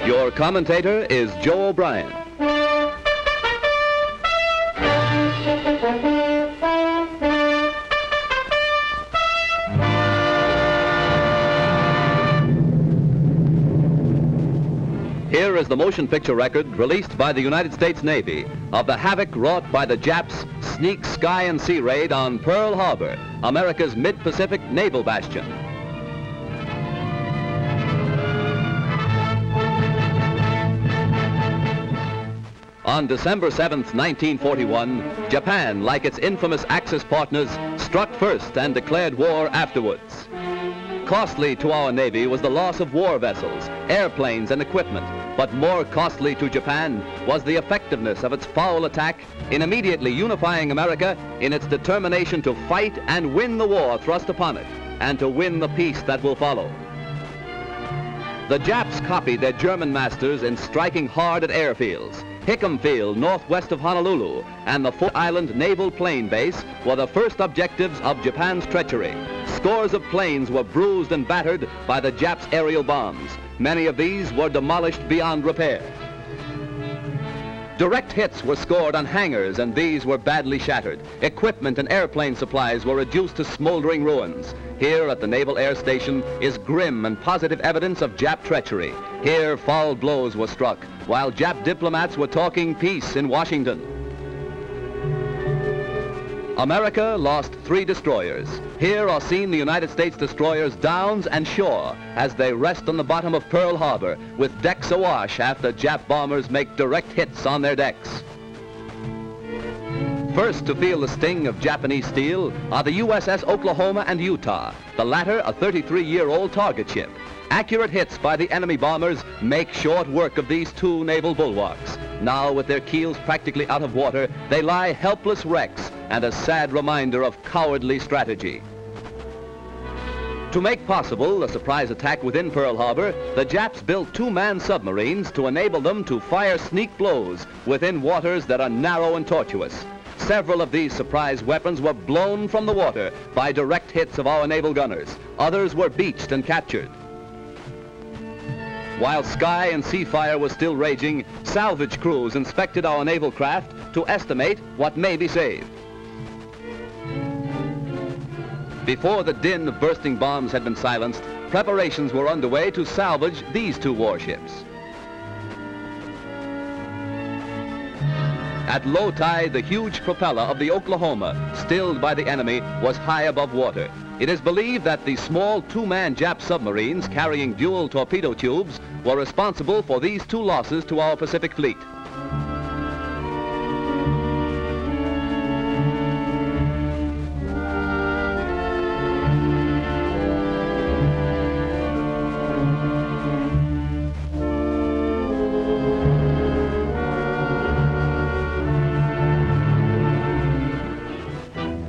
Your commentator is Joe O'Brien. Here is the motion picture record released by the United States Navy of the havoc wrought by the Japs' sneak sky and sea raid on Pearl Harbor, America's mid-Pacific naval bastion. On December 7th, 1941, Japan, like its infamous Axis partners, struck first and declared war afterwards. Costly to our Navy was the loss of war vessels, airplanes, and equipment, but more costly to Japan was the effectiveness of its foul attack in immediately unifying America in its determination to fight and win the war thrust upon it, and to win the peace that will follow. The Japs copied their German masters in striking hard at airfields. Hickam Field, northwest of Honolulu, and the Fort Island Naval Plane Base were the first objectives of Japan's treachery. Scores of planes were bruised and battered by the Japs' aerial bombs. Many of these were demolished beyond repair. Direct hits were scored on hangars, and these were badly shattered. Equipment and airplane supplies were reduced to smoldering ruins. Here at the Naval Air Station is grim and positive evidence of Jap treachery. Here foul blows were struck, while Jap diplomats were talking peace in Washington. America lost 3 destroyers. Here are seen the United States destroyers Downs and Shaw as they rest on the bottom of Pearl Harbor with decks awash after Jap bombers make direct hits on their decks. First to feel the sting of Japanese steel are the USS Oklahoma and Utah, the latter a 33-year-old target ship. Accurate hits by the enemy bombers make short work of these 2 naval bulwarks. Now, with their keels practically out of water, they lie helpless wrecks and a sad reminder of cowardly strategy. To make possible a surprise attack within Pearl Harbor, the Japs built 2-man submarines to enable them to fire sneak blows within waters that are narrow and tortuous. Several of these surprise weapons were blown from the water by direct hits of our naval gunners. Others were beached and captured. While sky and sea fire was still raging, salvage crews inspected our naval craft to estimate what may be saved. Before the din of bursting bombs had been silenced, preparations were underway to salvage these 2 warships. At low tide, the huge propeller of the Oklahoma, stilled by the enemy, was high above water. It is believed that the small 2-man Jap submarines carrying dual torpedo tubes were responsible for these 2 losses to our Pacific Fleet.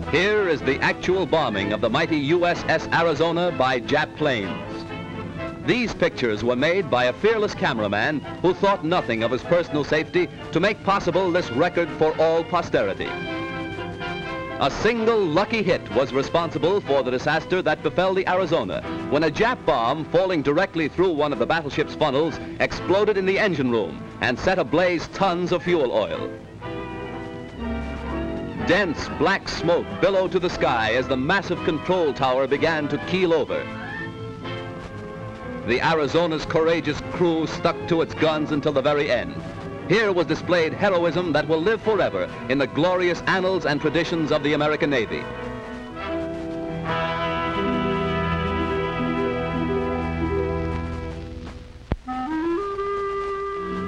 Here is the actual bombing of the mighty USS Arizona by Jap planes. These pictures were made by a fearless cameraman who thought nothing of his personal safety to make possible this record for all posterity. A single lucky hit was responsible for the disaster that befell the Arizona when a Jap bomb falling directly through one of the battleship's funnels exploded in the engine room and set ablaze tons of fuel oil. Dense black smoke billowed to the sky as the massive control tower began to keel over. The Arizona's courageous crew stuck to its guns until the very end. Here was displayed heroism that will live forever in the glorious annals and traditions of the American Navy.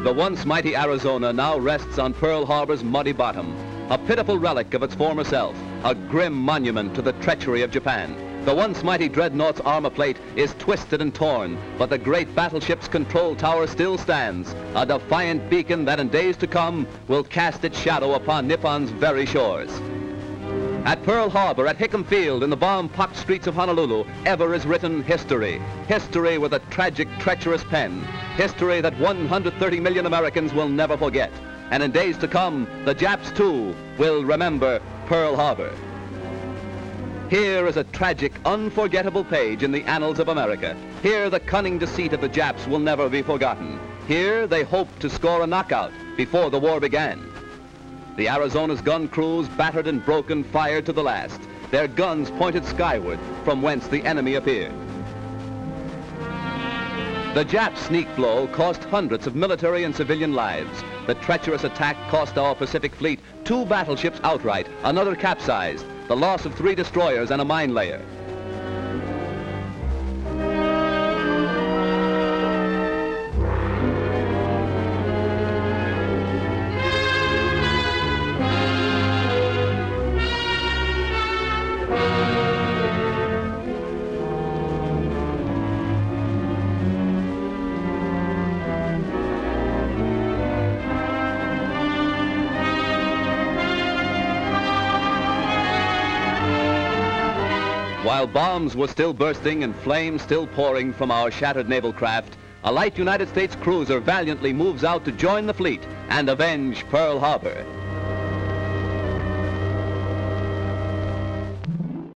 The once mighty Arizona now rests on Pearl Harbor's muddy bottom, a pitiful relic of its former self, a grim monument to the treachery of Japan. The once mighty dreadnought's armor plate is twisted and torn, but the great battleship's control tower still stands, a defiant beacon that in days to come will cast its shadow upon Nippon's very shores. At Pearl Harbor, at Hickam Field, in the bomb-pocked streets of Honolulu, ever is written history. History with a tragic, treacherous pen. History that 130 million Americans will never forget. And in days to come, the Japs, too, will remember Pearl Harbor. Here is a tragic, unforgettable page in the annals of America. Here, the cunning deceit of the Japs will never be forgotten. Here, they hoped to score a knockout before the war began. The Arizona's gun crews, battered and broken, fired to the last, their guns pointed skyward from whence the enemy appeared. The Jap sneak blow cost hundreds of military and civilian lives. The treacherous attack cost our Pacific Fleet 2 battleships outright, another capsized, the loss of 3 destroyers and a mine layer. While bombs were still bursting and flames still pouring from our shattered naval craft, a light United States cruiser valiantly moves out to join the fleet and avenge Pearl Harbor.